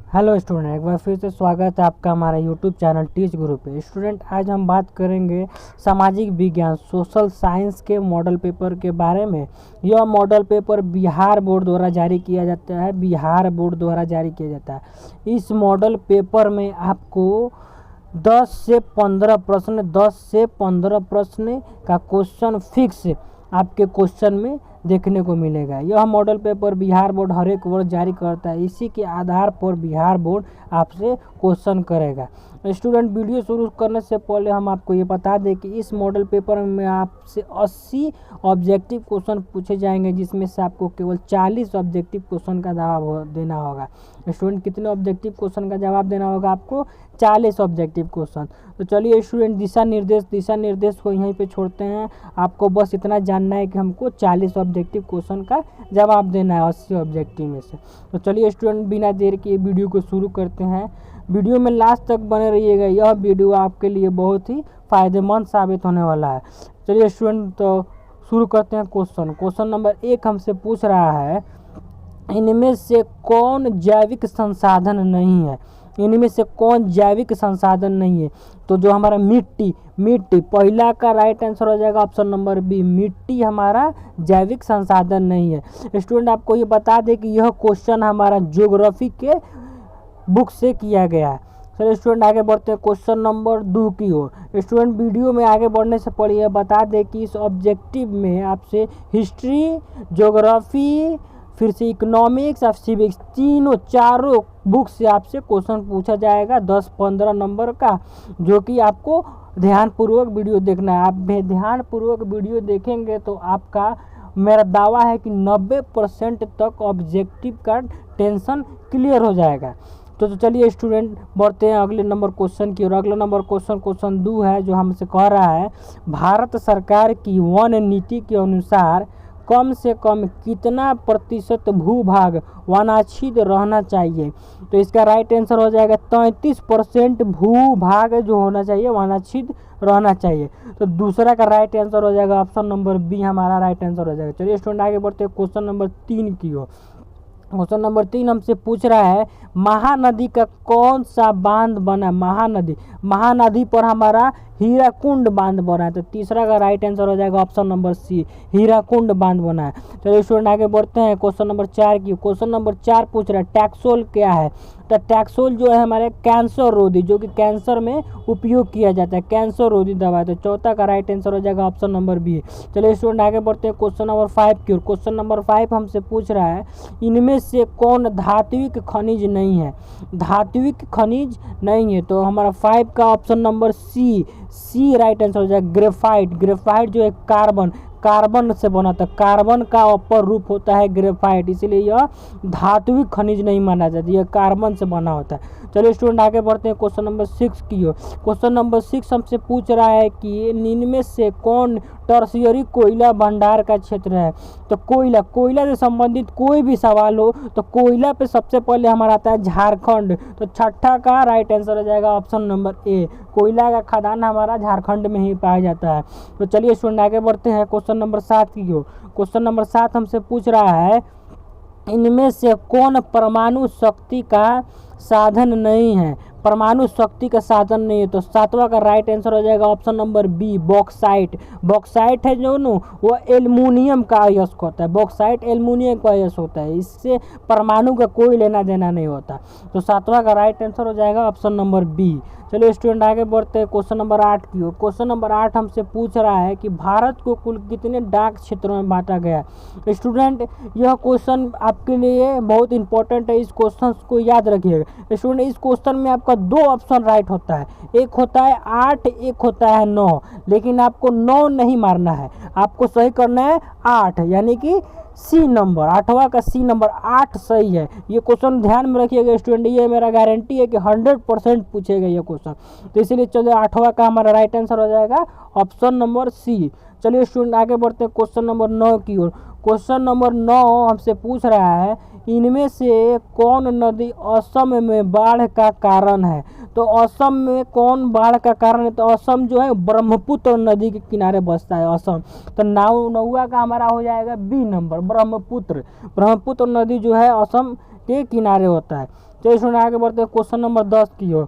Hello student, एक बार फिर से स्वागत है आपका हमारा यूट्यूब चैनल टीच गुरु पे। स्टूडेंट, आज हम बात करेंगे सामाजिक विज्ञान सोशल साइंस के मॉडल पेपर के बारे में। यह मॉडल पेपर बिहार बोर्ड द्वारा जारी किया जाता है। इस मॉडल पेपर में आपको 10 से 15 प्रश्न का क्वेश्चन फिक्स आपके क्वेश्चन में देखने को मिलेगा। यह मॉडल पेपर बिहार बोर्ड हर एक वर्ष जारी करता है। इसी के आधार पर बिहार बोर्ड आपसे क्वेश्चन करेगा। स्टूडेंट, वीडियो शुरू करने से पहले हम आपको ये बता दें कि इस मॉडल पेपर में आपसे 80 ऑब्जेक्टिव क्वेश्चन पूछे जाएंगे, जिसमें से आपको केवल 40 ऑब्जेक्टिव क्वेश्चन का जवाब देना होगा। स्टूडेंट, कितने ऑब्जेक्टिव क्वेश्चन का जवाब देना होगा आपको? 40 ऑब्जेक्टिव क्वेश्चन। तो चलिए स्टूडेंट, दिशा निर्देश को यहीं पे छोड़ते हैं। आपको बस इतना जानना है कि हमको 40 ऑब्जेक्टिव क्वेश्चन का जवाब देना है 80 ऑब्जेक्टिव में से। तो चलिए स्टूडेंट, बिना देर के वीडियो को शुरू करते हैं। वीडियो में लास्ट तक बने रहिएगा, यह वीडियो आपके लिए बहुत ही फ़ायदेमंद साबित होने वाला है। चलिए स्टूडेंट, तो शुरू करते हैं। क्वेश्चन नंबर 1 हमसे पूछ रहा है, इनमें से कौन जैविक संसाधन नहीं है? इनमें से कौन जैविक संसाधन नहीं है? तो जो हमारा मिट्टी पहला का राइट आंसर हो जाएगा ऑप्शन नंबर बी। मिट्टी हमारा जैविक संसाधन नहीं है। स्टूडेंट, आपको ये बता दें कि यह क्वेश्चन हमारा ज्योग्राफी के बुक से किया गया है। चलिए स्टूडेंट, आगे बढ़ते हैं क्वेश्चन नंबर 2 की ओर। स्टूडेंट, वीडियो में आगे बढ़ने से पहले यह बता दें कि इस ऑब्जेक्टिव में आपसे हिस्ट्री, ज्योग्राफी, फिर से इकोनॉमिक्स और सिविक्स चारों बुक से आपसे क्वेश्चन पूछा जाएगा 10-15 नंबर का, जो कि आपको ध्यानपूर्वक वीडियो देखना है। आप ध्यानपूर्वक वीडियो देखेंगे तो आपका मेरा दावा है कि 90% तक ऑब्जेक्टिव का टेंशन क्लियर हो जाएगा। तो चलिए स्टूडेंट, बढ़ते हैं अगले नंबर क्वेश्चन की ओर। अगला नंबर क्वेश्चन 2 है, जो हमसे कह रहा है, भारत सरकार की वन नीति के अनुसार कम से कम कितना प्रतिशत भूभाग वनाच्छिद रहना चाहिए? तो इसका राइट आंसर हो जाएगा 33% भूभाग जो होना चाहिए वनाच्छिद रहना चाहिए। तो दूसरा का राइट आंसर हो जाएगा ऑप्शन नंबर बी, हमारा राइट आंसर हो जाएगा। चलिए स्टूडेंट, आगे बढ़ते हैं क्वेश्चन नंबर 3 की ओर। क्वेश्चन नंबर 3 हमसे पूछ रहा है, महानदी का कौन सा बांध बना? महानदी पर हमारा हीराकुंड बांध बना है। तो तीसरा का राइट आंसर हो जाएगा ऑप्शन नंबर सी, हीराकुंड बांध बना है। चलिए स्टूडेंट, आगे बढ़ते हैं क्वेश्चन नंबर 4 की। क्वेश्चन नंबर 4 पूछ रहा है, टैक्सोल क्या है? तो टैक्सोल जो है हमारे कैंसर रोधी, जो कि कैंसर में उपयोग किया जाता है, कैंसर रोधी दवा है। तो चौथा का राइट आंसर हो जाएगा ऑप्शन नंबर बी। चलिए स्टूडेंट, आगे बढ़ते हैं क्वेश्चन नंबर 5 की ओर। क्वेश्चन नंबर 5 हमसे पूछ रहा है, इनमें से कौन धात्विक खनिज नहीं है? धात्विक खनिज नहीं है, तो हमारा 5 का option number C right answer हो जाएगा। ग्रेफाइट जो है कार्बन से बना था, कार्बन का अपर रूप होता है ग्रेफाइट, इसलिए यह धात्विक खनिज नहीं माना जाता, यह कार्बन से बना होता है। चलिए स्टूडेंट, आगे बढ़ते हैं क्वेश्चन नंबर 6 की ओर। क्वेश्चन नंबर 6 हमसे पूछ रहा है कि इनमें से कौन टर्शियरी कोयला भंडार का क्षेत्र है? तो कोयला से संबंधित कोई भी सवाल हो तो कोयला पे सबसे पहले हमारा आता है झारखंड। तो छठा का राइट आंसर हो जाएगा ऑप्शन नंबर ए, कोयला का खदान हमारा झारखंड में ही पाया जाता है। तो चलिए स्टूडेंट, आगे बढ़ते हैं क्वेश्चन नंबर 7 की ओर। क्वेश्चन नंबर 7 हमसे पूछ रहा है, इनमें से कौन परमाणु शक्ति का साधन नहीं है? परमाणु शक्ति का साधन नहीं है, तो 7वां का राइट आंसर हो जाएगा ऑप्शन नंबर बी, बॉक्साइट है जो न वो एल्युमिनियम का अयस्क होता है। बॉक्साइट एल्युमिनियम का अयस्क होता है, इससे परमाणु का कोई लेना देना नहीं होता। तो 7वां का राइट आंसर हो जाएगा ऑप्शन नंबर बी। चलिए स्टूडेंट, आगे बढ़ते हैं क्वेश्चन नंबर 8 की ओर। क्वेश्चन नंबर 8 हमसे पूछ रहा है कि भारत को कुल कितने डाक क्षेत्रों में बांटा गया? स्टूडेंट, यह क्वेश्चन आपके लिए बहुत इंपॉर्टेंट है, इस क्वेश्चन को याद रखिएगा। स्टूडेंट, इस क्वेश्चन में आपका 2 ऑप्शन राइट होता है, एक होता है 8, एक होता है 9, लेकिन आपको 9 नहीं मारना है, आपको सही करना है 8, यानी कि सी नंबर, 8वां का सी नंबर 8 सही है। ये क्वेश्चन ध्यान में रखिएगा स्टूडेंट, ये मेरा गारंटी है कि 100% पूछेगा ये क्वेश्चन। तो इसीलिए चलिए 8वां का हमारा राइट आंसर हो जाएगा ऑप्शन नंबर सी। चलिए स्टूडेंट, आगे बढ़ते हैं क्वेश्चन नंबर 9 की ओर। क्वेश्चन नंबर 9 हमसे पूछ रहा है, इनमें से कौन नदी असम में बाढ़ का कारण है? तो असम में कौन बाढ़ का कारण है? तो असम जो है ब्रह्मपुत्र नदी के किनारे बसता है असम। तो नौवा का हमारा हो जाएगा बी नंबर, ब्रह्मपुत्र नदी जो है असम के किनारे होता है। चलिए स्टूडेंट आगे बढ़ते हैं क्वेश्चन नंबर 10 की ओर।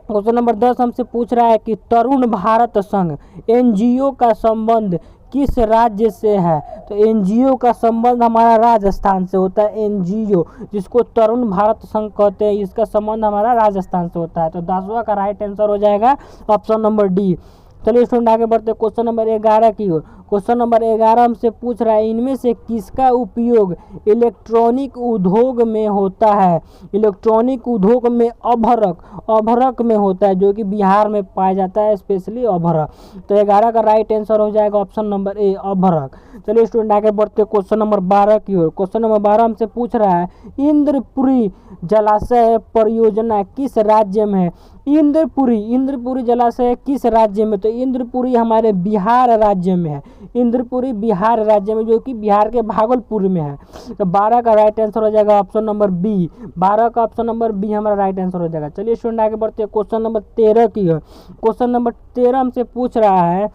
क्वेश्चन नंबर 10 हमसे पूछ रहा है कि तरुण भारत संघ एनजीओ का संबंध किस राज्य से है। तो एनजीओ का संबंध हमारा राजस्थान से होता है। एनजीओ जिसको तरुण भारत संघ कहते हैं, इसका संबंध हमारा राजस्थान से होता है। तो 10वां का राइट आंसर हो जाएगा ऑप्शन नंबर डी। चलिए स्टूडेंट आगे बढ़ते हैं क्वेश्चन नंबर 11 की ओर। क्वेश्चन नंबर 11 हमसे पूछ रहा है इनमें से किसका उपयोग इलेक्ट्रॉनिक उद्योग में होता है। इलेक्ट्रॉनिक उद्योग में अभ्रक में होता है, जो कि बिहार में पाया जाता है, स्पेशली अभ्रक। तो 11 का राइट आंसर हो जाएगा ऑप्शन नंबर ए अभ्रक। चलिए स्टूडेंट आगे बढ़ते हैं क्वेश्चन नंबर 12 की ओर। क्वेश्चन नंबर 12 हमसे पूछ रहा है इंद्रपुरी जलाशय परियोजना किस राज्य में है। इंद्रपुरी जलाशय किस राज्य में। तो इंद्रपुरी हमारे बिहार राज्य में है। इंद्रपुरी बिहार राज्य में, जो कि बिहार के भागलपुर में है। तो 12 का राइट आंसर हो जाएगा ऑप्शन नंबर बी। 12 का ऑप्शन नंबर बी हमारा राइट आंसर हो जाएगा। चलिए स्टूडेंट आगे बढ़ते हैं क्वेश्चन नंबर 13 की। क्वेश्चन नंबर 13 हमसे पूछ रहा है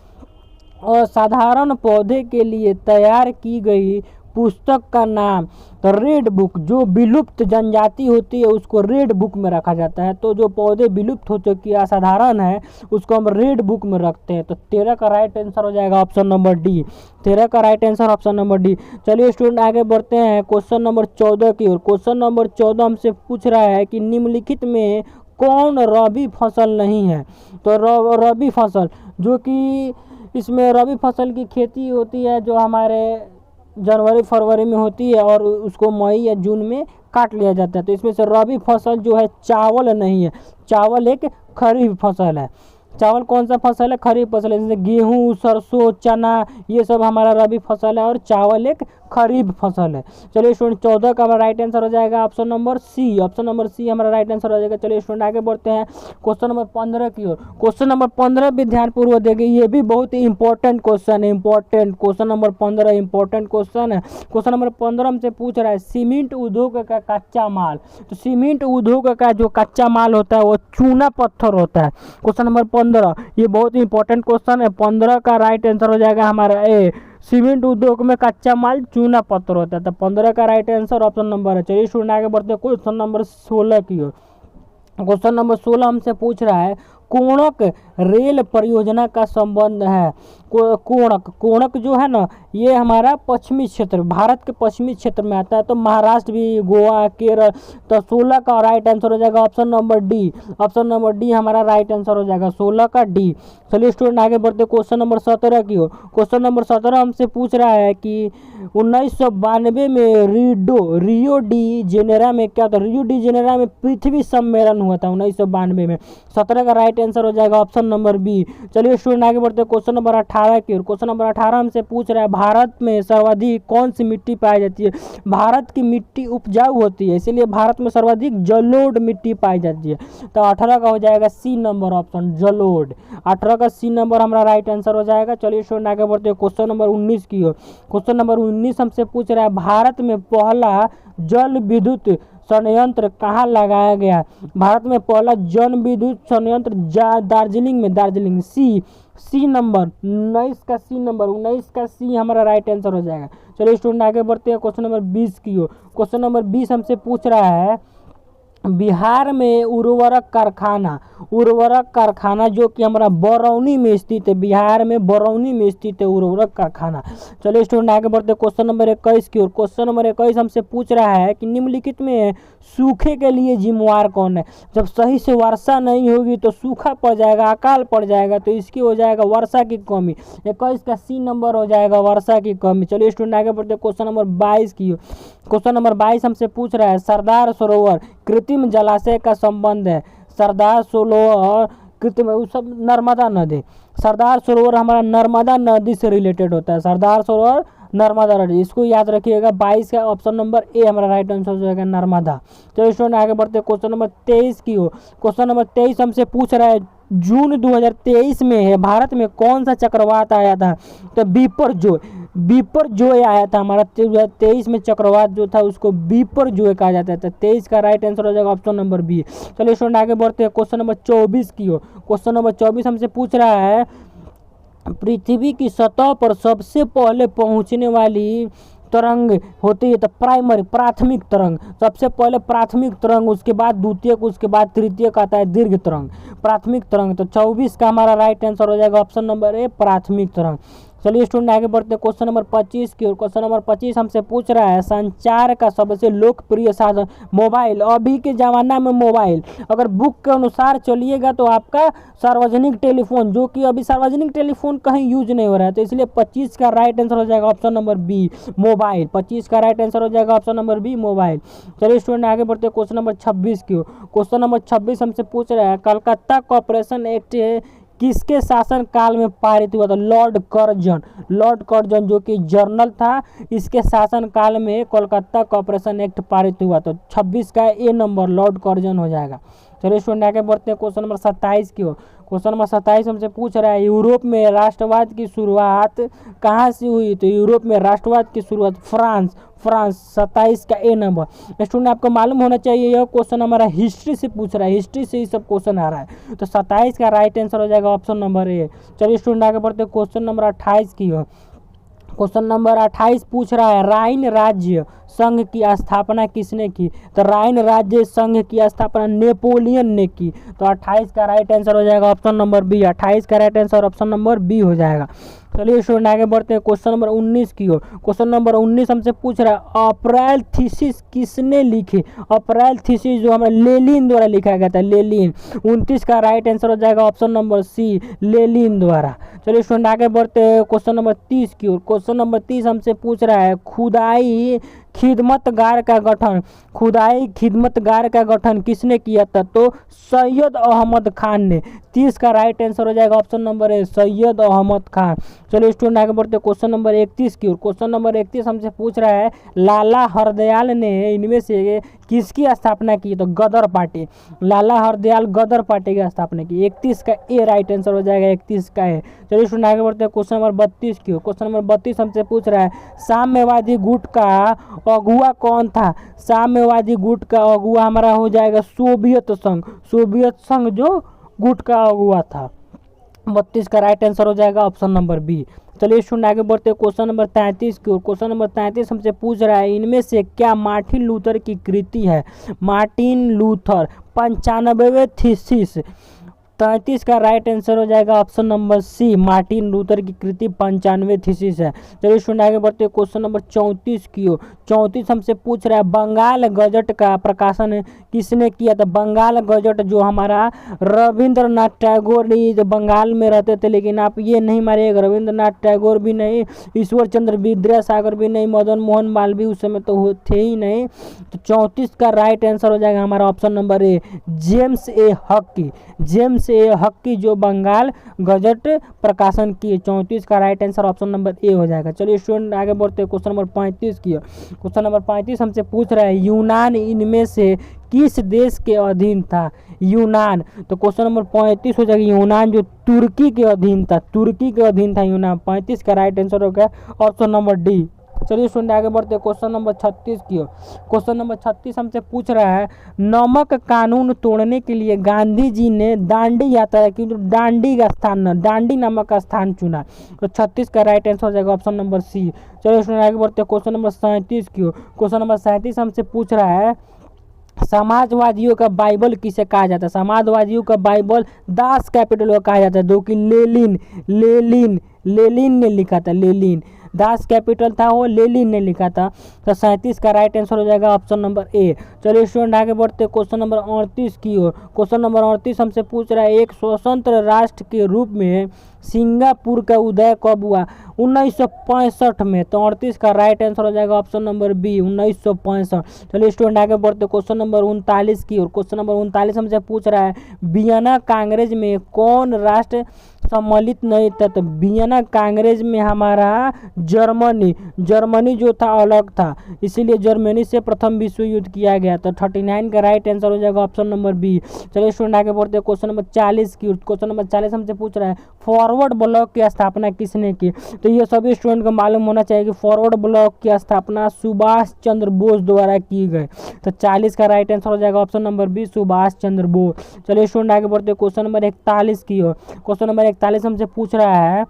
असाधारण पौधे के लिए तैयार की गई पुस्तक का नाम। तो रेड बुक, जो विलुप्त जनजाति होती है उसको रेड बुक में रखा जाता है। तो जो पौधे विलुप्त हो चुकी है, असाधारण है, उसको हम रेड बुक में रखते हैं। तो 13 का राइट आंसर हो जाएगा ऑप्शन नंबर डी। 13 का right answer option number D. चलिए स्टूडेंट आगे बढ़ते हैं क्वेश्चन नंबर 14 की ओर। क्वेश्चन नंबर 14 हमसे पूछ रहा है कि निम्नलिखित में कौन रबी फसल नहीं है। तो रबी फसल, जो कि इसमें रबी फसल की खेती होती है जो हमारे जनवरी फरवरी में होती है और उसको मई या जून में काट लिया जाता है। तो इसमें से रबी फसल जो है चावल नहीं है। चावल एक खरीफ फसल है। चावल कौन सा फसल है, खरीफ फसल है। जैसे गेहूँ, सरसों, चना, ये सब हमारा रबी फसल है और चावल एक खरीफ फसल है। चलिए स्टूडेंट 14 का हमारा राइट आंसर हो जाएगा option number C. Option number C हमारा राइट आंसर हो जाएगा। चलिए स्टूडेंट आगे बढ़ते हैं क्वेश्चन नंबर 15 की ओर। क्वेश्चन नंबर 15 भी ध्यानपूर्वक देखिए, ये भी बहुत ही इंपॉर्टेंट क्वेश्चन है। Important question number 15 important question है। क्वेश्चन नंबर 15 हमसे पूछ रहा है सीमेंट उद्योग का कच्चा माल। तो सीमेंट उद्योग का जो कच्चा माल होता है वो चूना पत्थर होता है। क्वेश्चन नंबर 15 ये बहुत ही इंपॉर्टेंट क्वेश्चन है। 15 का राइट आंसर हो जाएगा हमारा ए। सीमेंट उद्योग में कच्चा माल चूना पत्थर होता है। तो 15 का राइट आंसर ऑप्शन नंबर है। चलिए स्टूडेंट आगे बढ़ते हैं क्वेश्चन नंबर 16 की ओर। क्वेश्चन नंबर 16 हमसे पूछ रहा है कोणक रेल परियोजना का संबंध है। कोणक जो है ना, ये हमारा पश्चिमी क्षेत्र, भारत के पश्चिमी क्षेत्र में आता है। तो महाराष्ट्र भी, गोवा, केरल। तो 16 का राइट आंसर हो जाएगा option number D. Option number D हमारा राइट आंसर हो जाएगा 16 का डी। चलिए स्टूडेंट आगे बढ़ते क्वेश्चन नंबर 17 की ओर। क्वेश्चन नंबर 17 हमसे पूछ रहा है कि 1992 में रियो डी जेनेरा में क्या था। रियो डी जेनेरा में पृथ्वी सम्मेलन हुआ था 1992 में। 17 का राइट आंसर हो जाएगा ऑप्शन नंबर बी। चलिए स्टूडेंट आगे बढ़ते क्वेश्चन नंबर 18 की ओर। क्वेश्चन नंबर 18 हमसे पूछ रहा है भारत में सर्वाधिक कौन सी मिट्टी पाई जाती है। भारत की मिट्टी उपजाऊ होती है, इसीलिए भारत में सर्वाधिक जलोढ़ मिट्टी पाई जाती है। तो 18 का हो जाएगा सी नंबर ऑप्शन जलोढ़। 18 का सी नंबर हमारा राइट आंसर हो जाएगा। चलिए स्टूडेंट आगे बढ़ते हैं क्वेश्चन नंबर 19 की ओर। क्वेश्चन नंबर 19 हमसे पूछ रहा है भारत में पहला जल विद्युत संयंत्र कहाँ लगाया गया। भारत में पहला जल विद्युत संयंत्र दार्जिलिंग में, दार्जिलिंग। सी नंबर 19 का सी नंबर 19 का सी हमारा राइट आंसर हो जाएगा। चलिए स्टूडेंट आगे बढ़ते हैं क्वेश्चन नंबर 20 की ओर। क्वेश्चन नंबर 20 हमसे पूछ रहा है बिहार में उर्वरक कारखाना जो कि हमारा बरौनी में स्थित है। बिहार में बरौनी में स्थित है उर्वरक कारखाना। चलिए स्टूडेंट आगे बढ़ते क्वेश्चन नंबर 21 की ओर। क्वेश्चन नंबर 21 हमसे पूछ रहा है कि निम्नलिखित में सूखे के लिए जिम्मेवार कौन है। जब सही से वर्षा नहीं होगी तो सूखा पड़ जाएगा, अकाल पड़ जाएगा, तो इसकी हो जाएगा वर्षा की कमी। 21 का सी नंबर हो जाएगा वर्षा की कमी। चलिए स्टूडेंट आगे बढ़ते क्वेश्चन नंबर 22 की ओर। क्वेश्चन नंबर 22 हमसे पूछ रहा है सरदार सरोवर कृत्रिम जलाशय का संबंध है। सरदार सरोवर कृत्रिम सब नर्मदा नदी। सरदार सरोवर हमारा नर्मदा नदी से रिलेटेड होता है। सरदार सरोवर नर्मदा नदी, इसको याद रखिएगा। 22 का ऑप्शन नंबर ए हमारा राइट आंसर हो जाएगा नर्मदा। तो स्टूडेंट आगे बढ़ते क्वेश्चन नंबर 23 की ओर। क्वेश्चन नंबर 23 हमसे पूछ रहा है जून 2023 में है भारत में कौन सा चक्रवात आया था। तो बिपरजोय आया था हमारा 2023 में। चक्रवात जो था उसको बिपरजोय कहा जाता है। 23 का राइट आंसर हो जाएगा ऑप्शन नंबर बी। चलिए स्टूडेंट आगे बढ़ते हैं क्वेश्चन नंबर 24 की ओर। क्वेश्चन नंबर 24 हमसे पूछ रहा है पृथ्वी की सतह पर सबसे पहले पहुंचने वाली तरंग होती है तो प्राइमरी प्राथमिक तरंग, सबसे पहले प्राथमिक तरंग, उसके बाद द्वितीयक, उसके बाद तृतीयक आता है दीर्घ तरंग, प्राथमिक तरंग। तो 24 का हमारा राइट आंसर हो जाएगा ऑप्शन नंबर ए प्राथमिक तरंग। चलिए स्टूडेंट आगे बढ़ते हैं क्वेश्चन नंबर 25 की ओर। क्वेश्चन नंबर 25 हमसे पूछ रहा है संचार का सबसे लोकप्रिय साधन मोबाइल। अभी के ज़माना में मोबाइल, अगर बुक के अनुसार चलिएगा तो आपका सार्वजनिक टेलीफोन, जो कि अभी सार्वजनिक टेलीफोन कहीं यूज नहीं हो रहा है, तो इसलिए 25 का राइट आंसर हो जाएगा ऑप्शन नंबर बी मोबाइल। 25 का राइट आंसर हो जाएगा ऑप्शन नंबर बी मोबाइल। चलिए स्टूडेंट आगे बढ़ते हैं क्वेश्चन नंबर 26 की ओर। क्वेश्चन नंबर 26 हमसे पूछ रहा है कलकत्ता कॉरपोरेशन एक्ट किसके शासन काल में पारित हुआ था? Lord Curzon. लॉर्ड कर्जन जो कि जर्नल था, इसके शासन काल में कोलकाता कॉरपोरेशन एक्ट पारित हुआ। तो 26 का ए नंबर लॉर्ड कर्जन हो जाएगा। चलिए स्टूडेंट आगे बढ़ते हैं क्वेश्चन नंबर 27 की ओर। क्वेश्चन नंबर 27 हमसे पूछ रहा है यूरोप में राष्ट्रवाद की शुरुआत कहाँ से हुई? तो यूरोप में राष्ट्रवाद की शुरुआत फ्रांस। 27 का ए नंबर। स्टूडेंट आपको मालूम होना चाहिए यह क्वेश्चन हमारा हिस्ट्री से पूछ रहा है, हिस्ट्री से ही सब क्वेश्चन आ रहा है। तो 27 का राइट आंसर हो जाएगा ऑप्शन नंबर ए। चलिए स्टूडेंट आगे बढ़ते क्वेश्चन नंबर 28 की ओर। क्वेश्चन नंबर 28 पूछ रहा है राइन राज्य संघ की स्थापना किसने की? तो राइन राज्य संघ की स्थापना नेपोलियन ने की। तो 28 का राइट आंसर हो जाएगा ऑप्शन नंबर बी। 28 का right answer option number B हो जाएगा। चलिए स्टूडेंट आगे बढ़ते हैं क्वेश्चन नंबर 19 की ओर। क्वेश्चन नंबर 19 हमसे पूछ रहा है अप्रैल थीसिस किसने लिखी? अप्रैल थीसिस जो हमारे लेनिन द्वारा लिखा गया था, लेनिन। 29 का राइट आंसर हो जाएगा ऑप्शन नंबर सी लेनिन द्वारा। चलिए स्टूडेंट आगे बढ़ते हैं क्वेश्चन नंबर 30 की ओर। क्वेश्चन नंबर 30 हमसे पूछ रहा है खुदाई खिदमतगार का गठन, खुदाई खिदमतगार का गठन किसने किया था? तो सैयद अहमद खान ने। 30 का राइट आंसर हो जाएगा option number A Syed Ahmad Khan. चलिए स्टूडेंट आगे बढ़ते क्वेश्चन नंबर 31 की ओर। क्वेश्चन नंबर 31 हमसे पूछ रहा है लाला हरदयाल ने इनमें से किसकी स्थापना की? तो गदर पार्टी। लाला हरदयाल गदर पार्टी की स्थापना की। 31 का ए राइट आंसर हो जाएगा, 31 का है। चलिए स्टूडेंट आगे बढ़ते हैं क्वेश्चन नंबर 32 की ओर। क्वेश्चन नंबर 32 हमसे पूछ रहा है साम्यवादी गुट का अगुआ कौन था? साम्यवादी गुट का अगुआ हमारा हो जाएगा सोवियत संघ। सोवियत संघ जो गुट का अगुआ था। 32 का राइट आंसर हो जाएगा ऑप्शन नंबर बी। चलिए स्टूडेंट आगे बढ़ते हैं क्वेश्चन नंबर 33 की ओर। क्वेश्चन नंबर 33 हमसे पूछ रहा है इनमें से क्या मार्टिन लूथर की कृति है? Martin Luther 95वें thesis. 33 का राइट आंसर हो जाएगा option number C Martin Luther की कृति 95वें थीसिस है। चलिए स्टूडेंट आगे बढ़ते हैं क्वेश्चन नंबर 34 की ओर। 34 हमसे पूछ रहा है बंगाल गजट का प्रकाशन किसने किया था? बंगाल गजट जो हमारा रविंद्रनाथ टैगोर ने, जो बंगाल में रहते थे, लेकिन आप ये नहीं मारिएगा रविंद्रनाथ टैगोर भी नहीं, ईश्वर चंद्र विद्यासागर भी नहीं, मदन मोहन मालवीय उस समय तो थे ही नहीं। तो 34 का राइट आंसर हो जाएगा हमारा option number A James A Hicky. James A Hicky जो बंगाल गजट प्रकाशन किए। 34 का right answer option number A हो जाएगा। चलिए स्टूडेंट आगे बढ़ते हैं क्वेश्चन नंबर 35 की। क्वेश्चन नंबर 35 हमसे पूछ रहा है यूनान इनमें से किस देश के अधीन था? यूनान। तो क्वेश्चन नंबर 35 हो जाएगा यूनान जो तुर्की के अधीन था, तुर्की के अधीन था यूनान। 35 का राइट आंसर हो गया ऑप्शन नंबर डी। चलिए स्टूडेंट आगे बढ़ते हैं क्वेश्चन नंबर 36 की ओर। क्वेश्चन नंबर 36 हमसे पूछ रहा है नमक कानून तोड़ने के लिए गांधी जी ने दांडी यात्रा की, तो दांडी का स्थान, दांडी नामक का स्थान चुना। तो 36 का राइट आंसर हो जाएगा ऑप्शन नंबर सी। चलिए स्टूडेंट आगे बढ़ते हैं क्वेश्चन नंबर 37 की ओर। क्वेश्चन नंबर 37 हमसे पूछ रहा है समाजवादियों का बाइबल किसे कहा जाता है? समाजवादियों का बाइबल दास कैपिटल को कहा जाता है, जो कि लेनिन ने लिखा था। लेनिन दास कैपिटल था वो लेनिन ने लिखा था। तो 37 का राइट आंसर हो जाएगा ऑप्शन नंबर ए। चलिए स्टूडेंट आगे बढ़ते क्वेश्चन नंबर 38 की ओर। क्वेश्चन नंबर 38 हमसे पूछ रहा है एक स्वतंत्र राष्ट्र के रूप में सिंगापुर का उदय कब हुआ? 1965 में। तो 38 का राइट आंसर हो जाएगा ऑप्शन नंबर बी 1965। चलिए स्टूडेंट आगे बढ़ते क्वेश्चन नंबर 39 की ओर। क्वेश्चन नंबर 39 हमसे पूछ रहा है वियना कांग्रेस में कौन राष्ट्र सम्मिलित नहीं था? तो वियना कांग्रेस में हमारा जर्मनी जो था अलग था, इसीलिए जर्मनी से प्रथम विश्व युद्ध किया गया। तो 39 का राइट आंसर हो जाएगा ऑप्शन नंबर बी। चलिए स्टूडेंट आगे बढ़ते क्वेश्चन नंबर 40 की। क्वेश्चन नंबर 40 हमसे पूछ रहा है फॉरवर्ड ब्लॉक की स्थापना किसने की? तो ये सभी स्टूडेंट को मालूम होना चाहिए कि फॉरवर्ड ब्लॉक की स्थापना सुभाष चंद्र बोस द्वारा की गई। तो 40 का राइट आंसर हो जाएगा option number B Subhash Chandra Bose. चलिए स्टूडेंट आगे बढ़ते क्वेश्चन नंबर 41 की ओर। क्वेश्चन नंबर 41 हमसे पूछ रहा है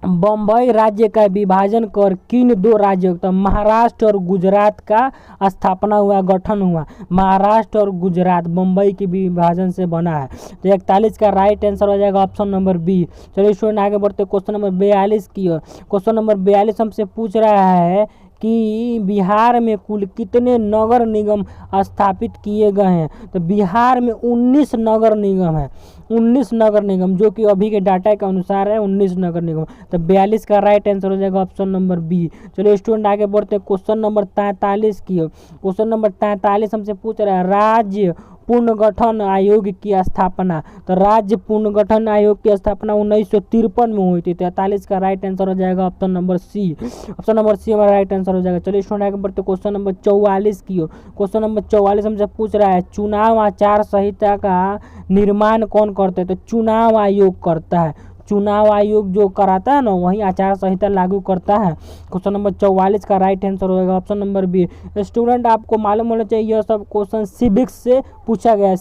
बम्बई राज्य का विभाजन कर किन दो राज्यों तो महाराष्ट्र और गुजरात का स्थापना हुआ, गठन हुआ। महाराष्ट्र और गुजरात बम्बई के विभाजन से बना है। तो 41 का राइट आंसर हो जाएगा ऑप्शन नंबर बी। चलिए स्टूडेंट आगे बढ़ते क्वेश्चन नंबर 42 की ओर। क्वेश्चन नंबर 42 हमसे पूछ रहा है कि बिहार में कुल कितने नगर निगम स्थापित किए गए हैं। तो बिहार में 19 नगर निगम है, 19 नगर निगम, जो कि अभी के डाटा के अनुसार है 19 नगर निगम। तो 42 का राइट आंसर हो जाएगा ऑप्शन नंबर बी। चलिए स्टूडेंट आगे बढ़ते हैं क्वेश्चन नंबर 43 की। क्वेश्चन नंबर 43 हमसे पूछ रहा है राज्य पुनर्गठन आयोग की स्थापना। तो राज्य पुनर्गठन आयोग की स्थापना 1953 में हुई थी। 43 का राइट आंसर हो जाएगा option number C. Option number C हमारा राइट आंसर हो जाएगा। चलिए स्टूडेंट आगे बढ़ते क्वेश्चन नंबर 44 की। क्वेश्चन नंबर 44 हमसे पूछ रहा है चुनाव आचार संहिता का निर्माण कौन करता है। तो चुनाव आयोग करता है। चुनाव आयोग जो कराता है ना वही आचार संहिता लागू करता है। क्वेश्चन नंबर 44 का राइट आंसर होगा ऑप्शन नंबर बी। स्टूडेंट आपको मालूम होना चाहिए यह सब क्वेश्चन सिविक्स से पूछा गया है,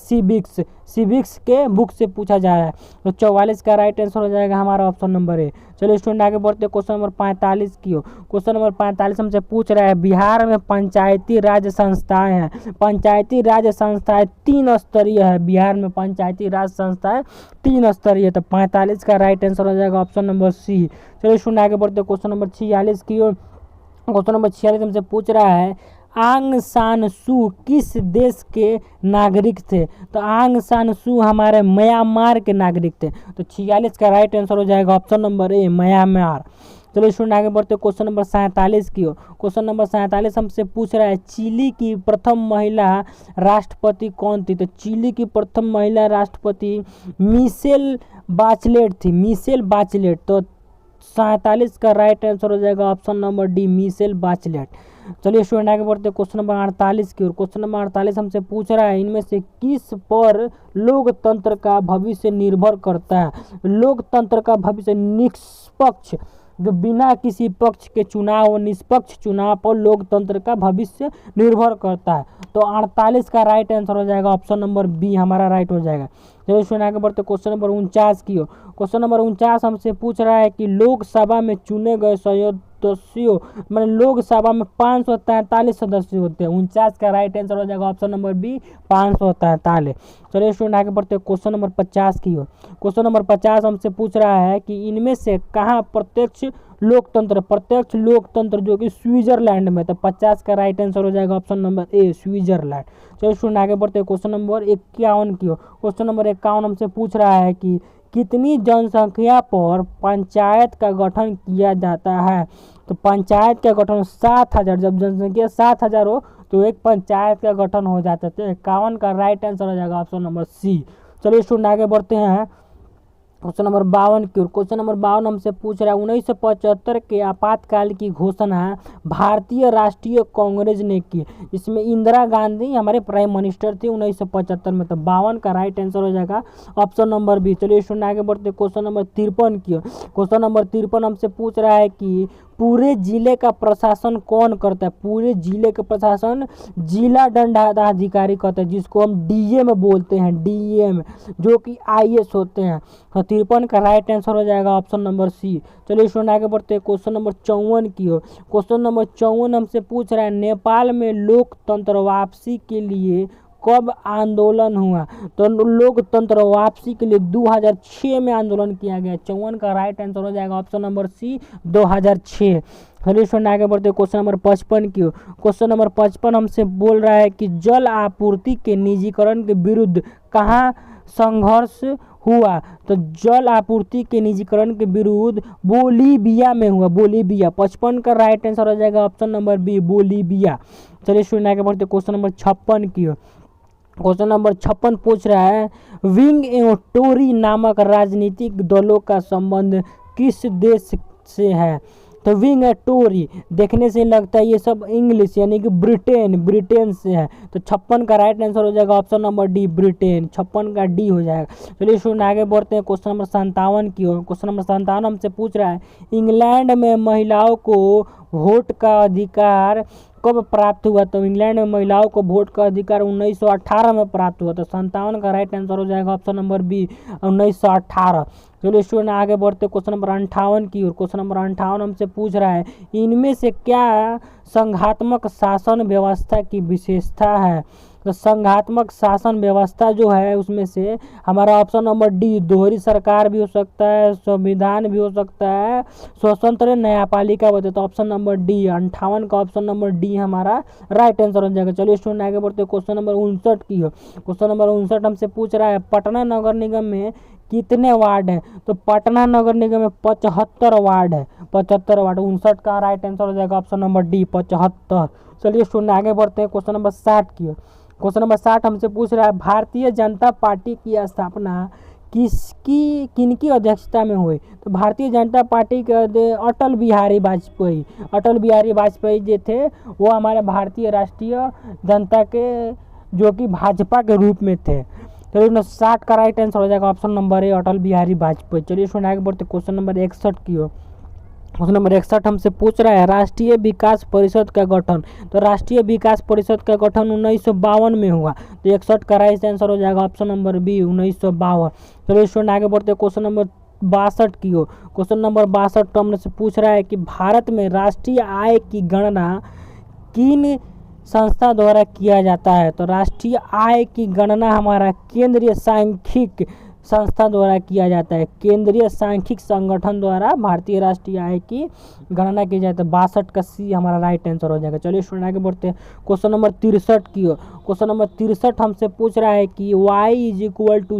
सिविक्स के बुक से पूछा जा रहा है। तो 44 का राइट आंसर हो जाएगा हमारा ऑप्शन नंबर ए। चलिए स्टूडेंट आगे बढ़ते क्वेश्चन नंबर 45 की हो। क्वेश्चन नंबर 45 हमसे पूछ रहा है बिहार में पंचायती राज संस्थाएं हैं। पंचायती राज संस्थाएं 3 स्तरीय है। बिहार में पंचायती राज संस्थाएं 3 स्तरीय। तो 45 का राइट आंसर हो जाएगा ऑप्शन नंबर सी। चलिए स्टूडेंट आगे बढ़ते क्वेश्चन नंबर 46 की ओर। क्वेश्चन नंबर 46 हमसे पूछ रहा है आंग सान सू किस देश के नागरिक थे। तो आंग सान सू हमारे म्यांमार के नागरिक थे। तो 46 का राइट आंसर हो जाएगा ऑप्शन नंबर ए म्यांमार। चलिए स्टूडेंट आगे बढ़ते क्वेश्चन नंबर 47 की ओर। क्वेश्चन नंबर 47 हमसे पूछ रहा है चिली की प्रथम महिला राष्ट्रपति कौन थी। तो चिली की प्रथम महिला राष्ट्रपति मिशेल बाचलेट थी, मिशेल बाचलेट। तो 47 का राइट आंसर हो जाएगा ऑप्शन नंबर डी मिशेल बाचलेट। चलिए स्टूडेंट आगे बढ़ते क्वेश्चन नंबर 48 की ओर। क्वेश्चन नंबर 48 हमसे पूछ रहा है इनमें से किस पर लोकतंत्र का भविष्य निर्भर करता है। लोकतंत्र का भविष्य निष्पक्ष, जो बिना किसी पक्ष के चुनाव और निष्पक्ष चुनाव पर लोकतंत्र का भविष्य निर्भर करता है। तो 48 का राइट आंसर हो जाएगा ऑप्शन नंबर बी हमारा राइट हो जाएगा। चलिए स्टूडेंट आगे बढ़ते क्वेश्चन नंबर 49 की हो। क्वेश्चन नंबर 49 हमसे पूछ रहा है कि लोकसभा में चुने गए सदस्यों मतलब लोकसभा में 543 सदस्य होते हैं। 49 का राइट आंसर हो जाएगा ऑप्शन नंबर बी 543। चलिए स्टूडेंट आगे बढ़ते क्वेश्चन नंबर 50 की हो। क्वेश्चन नंबर 50 हमसे पूछ रहा है कि इनमें से कहाँ प्रत्यक्ष लोकतंत्र जो कि स्विट्जरलैंड में। तो 50 का राइट आंसर हो जाएगा ऑप्शन नंबर ए स्विट्जरलैंड। चलिए स्टूडेंट आगे बढ़ते क्वेश्चन नंबर 51 की हो। क्वेश्चन नंबर 51 हमसे पूछ रहा है कि कितनी जनसंख्या पर पंचायत का गठन किया जाता है। तो पंचायत का गठन 7000, जब जनसंख्या 7000 हो तो एक पंचायत का गठन हो जाता है। तो 51 का राइट आंसर हो जाएगा ऑप्शन नंबर सी। चलिए स्टूडेंट आगे बढ़ते हैं क्वेश्चन नंबर 52 की ओर। क्वेश्चन नंबर 52 हमसे पूछ रहा है 1975 के आपातकाल की घोषणा भारतीय राष्ट्रीय कांग्रेस ने की। इसमें इंदिरा गांधी हमारे प्राइम मिनिस्टर थी 1975 में। तो 52 का राइट आंसर हो जाएगा ऑप्शन नंबर बी। चलिए स्टूडेंट आगे बढ़ते क्वेश्चन नंबर 53 की ओर। क्वेश्चन नंबर 53 हमसे पूछ रहा है कि पूरे जिले का प्रशासन कौन करता है। पूरे जिले का प्रशासन जिला दंडाधिकारी करता है, जिसको हम डीएम बोलते हैं, डीएम जो कि आईएएस होते हैं। तो 53 का राइट आंसर हो जाएगा ऑप्शन नंबर सी। चलिए स्टूडेंट आगे बढ़ते हैं क्वेश्चन नंबर 54 की ओर। क्वेश्चन नंबर 54 हमसे पूछ रहा है नेपाल में लोकतंत्र वापसी के लिए कब आंदोलन हुआ। तो लोकतंत्र वापसी के लिए 2006 में आंदोलन किया गया। 54 का राइट आंसर हो जाएगा ऑप्शन नंबर सी 2006। चलिए स्टूडेंट आगे बढ़ते क्वेश्चन नंबर 55 की। क्वेश्चन नंबर 55 हमसे बोल रहा है कि जल आपूर्ति के निजीकरण के विरुद्ध कहाँ संघर्ष हुआ। तो जल आपूर्ति के निजीकरण के विरुद्ध बोलीविया में हुआ, बोलीविया। 55 का राइट आंसर हो जाएगा ऑप्शन नंबर बी बोलीविया। चलिए स्टूडेंट आगे बढ़ते क्वेश्चन नंबर 56 की। क्वेश्चन नंबर 56 पूछ रहा है विंग एवं टोरी नामक राजनीतिक दलों का संबंध किस देश से है। तो विंग और टोरी देखने से लगता है ये सब इंग्लिश यानी कि ब्रिटेन से है। तो 56 का राइट आंसर हो जाएगा ऑप्शन नंबर डी ब्रिटेन। 56 का डी हो जाएगा। चलिए स्टूडेंट आगे बढ़ते हैं क्वेश्चन नंबर 57 की ओर। क्वेश्चन नंबर 57 हमसे पूछ रहा है इंग्लैंड में महिलाओं को वोट का अधिकार कब प्राप्त हुआ? तो इंग्लैंड में महिलाओं को वोट का अधिकार 1918 में प्राप्त हुआ। तो 57 का राइट आंसर हो जाएगा ऑप्शन नंबर बी 1918। चलिए स्टूडेंट आगे बढ़ते क्वेश्चन नंबर 58 की ओर। क्वेश्चन नंबर 58 हमसे पूछ रहा है इनमें से क्या संघात्मक शासन व्यवस्था की विशेषता है? तो संघात्मक शासन व्यवस्था जो है उसमें से हमारा ऑप्शन नंबर डी दोहरी सरकार भी हो सकता है, संविधान भी हो सकता है, स्वतंत्र न्यायपालिका होते। तो ऑप्शन नंबर डी 58 का ऑप्शन नंबर डी हमारा राइट आंसर हो जाएगा। चलिए स्टूडेंट आगे बढ़ते क्वेश्चन नंबर 59 की हो। क्वेश्चन नंबर 59 हमसे पूछ रहा है पटना नगर निगम में कितने वार्ड हैं? तो पटना नगर निगम में 75 वार्ड है, 75 वार्ड। 59 का राइट आंसर हो जाएगा ऑप्शन नंबर डी 75। चलिए स्टूडेंट आगे बढ़ते हैं क्वेश्चन नंबर 60 की। क्वेश्चन नंबर 60 हमसे पूछ रहा है भारतीय जनता पार्टी की स्थापना किनकी अध्यक्षता में हुई? तो भारतीय जनता पार्टी के अटल बिहारी वाजपेयी, अटल बिहारी वाजपेयी जो थे वो हमारे भारतीय राष्ट्रीय जनता के जो कि भाजपा के रूप में थे। तो 60 का राइट आंसर हो जाएगा ऑप्शन नंबर ए अटल बिहारी वाजपेयी। चलिए सुना आगे बढ़ते क्वेश्चन नंबर 61 की हो। क्वेश्चन नंबर 61 हमसे पूछ रहा है राष्ट्रीय विकास परिषद का गठन। तो राष्ट्रीय विकास परिषद का गठन 1952 में हुआ। तो 61 का राइट आंसर हो जाएगा ऑप्शन नंबर बी 1952। चलिए स्टूडेंट आगे बढ़ते क्वेश्चन नंबर 62 की हो। क्वेश्चन नंबर 62 हमसे पूछ रहा है कि भारत में राष्ट्रीय आय की गणना किन संस्था द्वारा किया जाता है? तो राष्ट्रीय आय की गणना हमारा केंद्रीय सांख्यिकी संस्था द्वारा किया जाता है। केंद्रीय सांख्यिकी संगठन द्वारा भारतीय राष्ट्रीय आय की गणना की जाती है। 62 का सी हमारा राइट आंसर हो जाएगा। चलिए स्टूडेंट आगे बढ़ते हैं क्वेश्चन नंबर 63 की। क्वेश्चन नंबर 63 हमसे पूछ रहा है कि y =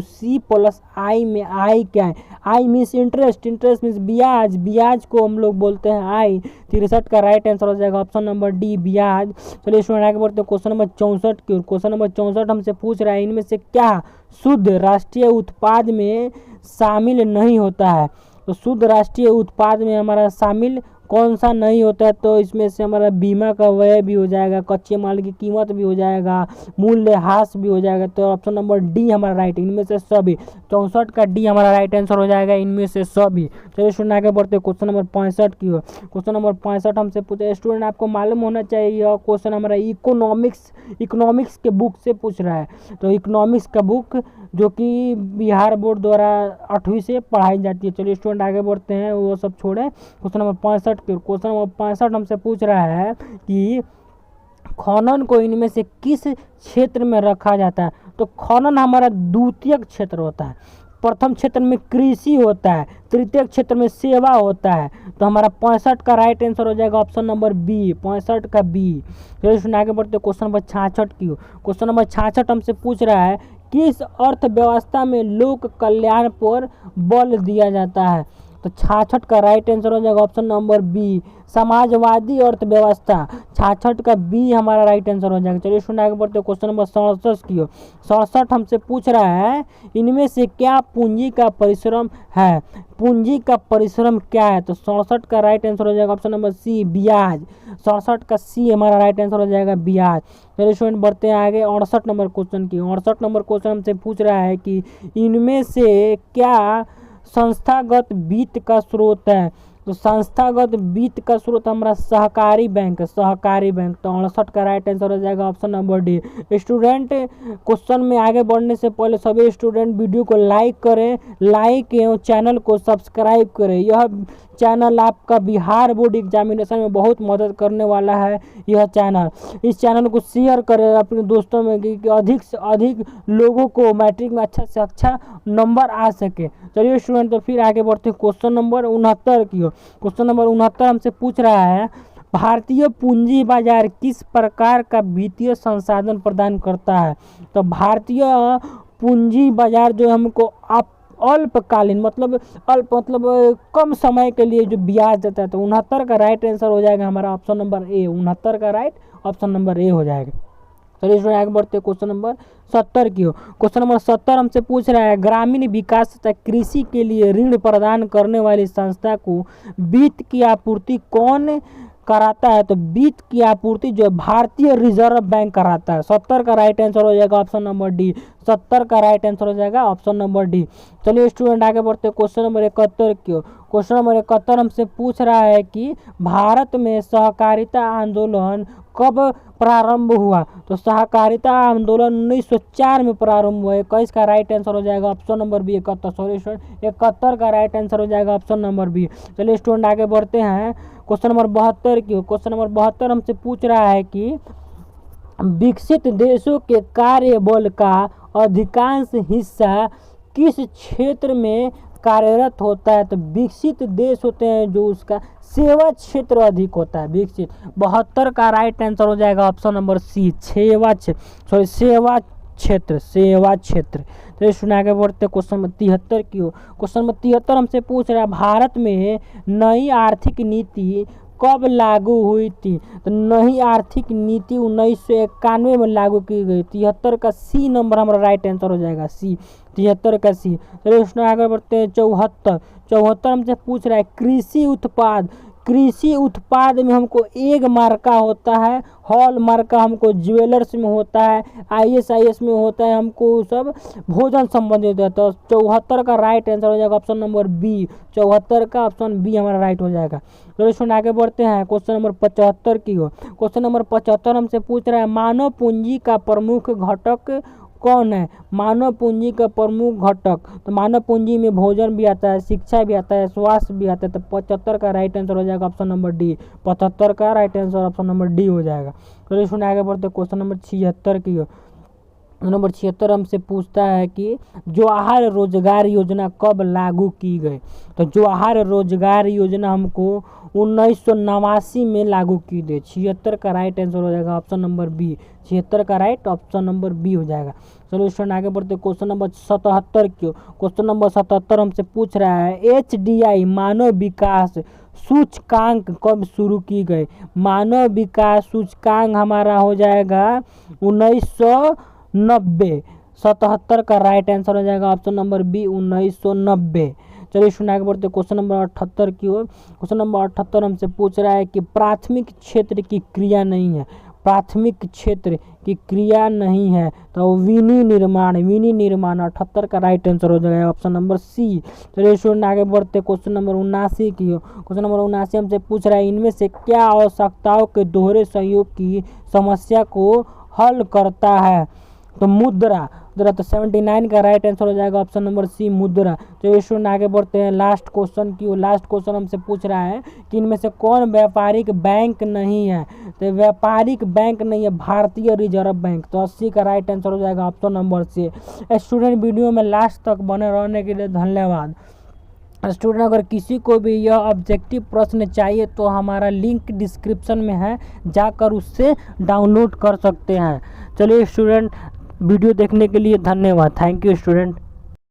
c + i में i क्या है? i means interest, interest means ब्याज, ब्याज को हम लोग बोलते हैं i। 63 का राइट आंसर हो जाएगा ऑप्शन नंबर डी ब्याज। चलिए स्टूडेंट आगे बढ़ते हैं क्वेश्चन नंबर 64 की। क्वेश्चन नंबर 64 हमसे पूछ रहा है इनमें से क्या शुद्ध राष्ट्रीय उत्पाद में शामिल नहीं होता है? तो शुद्ध राष्ट्रीय उत्पाद में हमारा शामिल कौन सा नहीं होता है? तो इसमें से हमारा बीमा का व्यय भी हो जाएगा, कच्चे माल की कीमत भी हो जाएगा, मूल्यह्रास भी हो जाएगा। तो ऑप्शन नंबर डी हमारा राइट, इनमें से सभी। 64 का डी हमारा राइट आंसर हो जाएगा इनमें से सभी। चलिए स्टूडेंट आगे बढ़ते क्वेश्चन नंबर 65 की हो। क्वेश्चन नंबर 65 हमसे पूछे स्टूडेंट आपको मालूम होना चाहिए यह क्वेश्चन हमारा इकोनॉमिक्स के बुक से पूछ रहा है। तो इकोनॉमिक्स का बुक जो कि बिहार बोर्ड द्वारा 8वीं से पढ़ाई जाती है। चलिए स्टूडेंट आगे बढ़ते हैं वो सब छोड़े। क्वेश्चन नंबर 65 के क्वेश्चन नंबर 65 हमसे पूछ रहा है कि खनन को इनमें से किस क्षेत्र में रखा जाता है? तो खनन हमारा द्वितीयक क्षेत्र होता है, प्रथम क्षेत्र में कृषि होता है, तृतीय क्षेत्र में सेवा होता है। तो हमारा 65 का राइट आंसर हो जाएगा ऑप्शन नंबर बी 65 का बी। चलिए आगे बढ़ते क्वेश्चन नंबर 66 की। क्वेश्चन नंबर 66 हमसे पूछ रहा है किस अर्थव्यवस्था में लोक कल्याण पर बल दिया जाता है? तो 66 का राइट आंसर हो जाएगा ऑप्शन नंबर बी समाजवादी अर्थव्यवस्था। 66 का बी हमारा राइट आंसर हो जाएगा। चलिए सुना आगे बढ़ते क्वेश्चन नंबर 67 की। 67 हमसे पूछ रहा है इनमें से क्या पूंजी का परिश्रम है? पूंजी का परिश्रम क्या है? तो 67 का राइट आंसर हो जाएगा ऑप्शन नंबर सी ब्याज। 67 का सी हमारा राइट आंसर हो जाएगा ब्याज। चलिए स्टूडेंट बढ़ते हैं आगे 68 नंबर क्वेश्चन की। 68 नंबर क्वेश्चन हमसे पूछ रहा है कि इनमें से क्या संस्थागत वित्त का स्रोत है? तो संस्थागत वित्त का स्रोत हमारा सहकारी बैंक है, सहकारी बैंक। तो 68 का राइट आंसर हो जाएगा option number D. Student question में आगे बढ़ने से पहले सभी स्टूडेंट वीडियो को लाइक करें, लाइक एवं चैनल को सब्सक्राइब करें। यह चैनल आपका बिहार बोर्ड एग्जामिनेशन में बहुत मदद करने वाला है। यह चैनल, इस चैनल को शेयर करें अपने दोस्तों में कि अधिक से अधिक लोगों को मैट्रिक में अच्छा से अच्छा नंबर आ सके। चलिए स्टूडेंट तो फिर आगे बढ़ते क्वेश्चन नंबर 69 की। क्वेश्चन नंबर 69 हमसे पूछ रहा है भारतीय पूंजी बाजार किस प्रकार का वित्तीय संसाधन प्रदान करता है? तो भारतीय पूंजी बाजार जो हमको अल्पकालीन मतलब कम समय के लिए जो ब्याज देता है। तो 69 का राइट आंसर हो जाएगा हमारा ऑप्शन नंबर ए। 69 का राइट ऑप्शन नंबर ए हो जाएगा। चलिए आगे बढ़ते क्वेश्चन नंबर 70 की। क्वेश्चन नंबर 70 हमसे पूछ रहा है ग्रामीण विकास तथा कृषि के लिए ऋण प्रदान करने वाली संस्था को वित्त की आपूर्ति कौन कराता है? तो वित्त की आपूर्ति जो भारतीय रिजर्व बैंक कराता है। 70 का राइट आंसर हो जाएगा ऑप्शन नंबर डी। 70 का राइट आंसर हो जाएगा ऑप्शन नंबर डी। चलिए स्टूडेंट आगे बढ़ते क्वेश्चन नंबर 71 की। क्वेश्चन नंबर 71 हमसे पूछ रहा है कि भारत में सहकारिता आंदोलन कब प्रारंभ हुआ। तो सहकारिता आंदोलन 1904 में प्रारंभ हुआ। 21 का राइट आंसर हो जाएगा option number B. 71 sorry student 71 का राइट आंसर हो जाएगा ऑप्शन नंबर बी। चलिए स्टूडेंट आगे बढ़ते हैं क्वेश्चन नंबर 72 की। क्वेश्चन नंबर 72 हमसे पूछ रहा है कि विकसित देशों के कार्यबल का अधिकांश हिस्सा किस क्षेत्र में कार्यरत होता है। तो विकसित देश होते हैं जो उसका सेवा क्षेत्र अधिक होता है विकसित। 72 का राइट आंसर हो जाएगा ऑप्शन नंबर सी सेवा क्षेत्र। तो सुन आगे बढ़ते क्वेश्चन नंबर 73 की। क्वेश्चन नंबर 73 हमसे पूछ रहा है भारत में नई आर्थिक नीति कब लागू हुई थी। तो नई आर्थिक नीति 1991 में लागू की गई। 73 का सी नंबर हमारा राइट आंसर हो जाएगा सी 73 का सी। चलिए उसमें आगे बढ़ते हैं 74 हमसे पूछ रहा है कृषि उत्पाद में हमको एक मार्का होता है, हॉल मार्का हमको ज्वेलर्स में होता है, ISIS में होता है, हमको सब भोजन संबंधित है। तो 74 का राइट आंसर हो जाएगा ऑप्शन नंबर बी। 74 का ऑप्शन बी हमारा राइट हो जाएगा। तो इसमें आगे बढ़ते हैं क्वेश्चन नंबर 75 की। क्वेश्चन नंबर 75 हमसे पूछ रहा है मानव पूंजी का प्रमुख घटक कौन है। मानव पूंजी का प्रमुख घटक, तो मानव पूंजी में भोजन भी आता है, शिक्षा भी आता है, स्वास्थ्य भी आता है। तो 75 का राइट आंसर हो जाएगा ऑप्शन नंबर डी। 75 का right answer option number D हो जाएगा। तो इसमें आगे बढ़ते क्वेश्चन नंबर 76 की। नंबर 76 हमसे पूछता है कि जवाहर रोजगार योजना कब लागू की गई। तो जवाहर रोजगार योजना हमको 1989 में लागू की गई। 76 का राइट आंसर हो जाएगा ऑप्शन नंबर बी। 76 का राइट ऑप्शन नंबर बी हो जाएगा। चलो स्टूडेंट आगे बढ़ते क्वेश्चन नंबर 77 क्यों। क्वेश्चन नंबर 77 हमसे पूछ रहा है HDI मानव विकास सूचकांक कब शुरू की गई। मानव विकास सूचकांक हमारा हो जाएगा 1990। 77 का राइट आंसर हो जाएगा ऑप्शन नंबर बी 1990। चलिए सुना आगे बढ़ते क्वेश्चन नंबर 78 की ओर। क्वेश्चन नंबर 78 हमसे पूछ रहा है कि प्राथमिक क्षेत्र की क्रिया नहीं है। प्राथमिक क्षेत्र की क्रिया नहीं है तो विनी निर्माण 78 का राइट आंसर हो जाएगा ऑप्शन नंबर सी। चलिए स्टूडेंट आगे बढ़ते क्वेश्चन नंबर 79 की। क्वेश्चन नंबर 79 हमसे पूछ रहा है इनमें से क्या आवश्यकताओं के दोहरे सहयोग की समस्या को हल करता है। तो मुद्रा तो 79 का राइट आंसर हो जाएगा ऑप्शन नंबर सी मुद्रा। तो स्टूडेंट आगे बढ़ते हैं लास्ट क्वेश्चन की। लास्ट क्वेश्चन हमसे पूछ रहा है कि इनमें से कौन व्यापारिक बैंक नहीं है। तो व्यापारिक बैंक नहीं है भारतीय रिजर्व बैंक। तो 80 का राइट आंसर हो जाएगा option number C. Student video में लास्ट तक बने रहने के लिए धन्यवाद। स्टूडेंट अगर किसी को भी यह ऑब्जेक्टिव प्रश्न चाहिए तो हमारा लिंक डिस्क्रिप्शन में है, जाकर उससे डाउनलोड कर सकते हैं। चलिए स्टूडेंट वीडियो देखने के लिए धन्यवाद। Thank you student.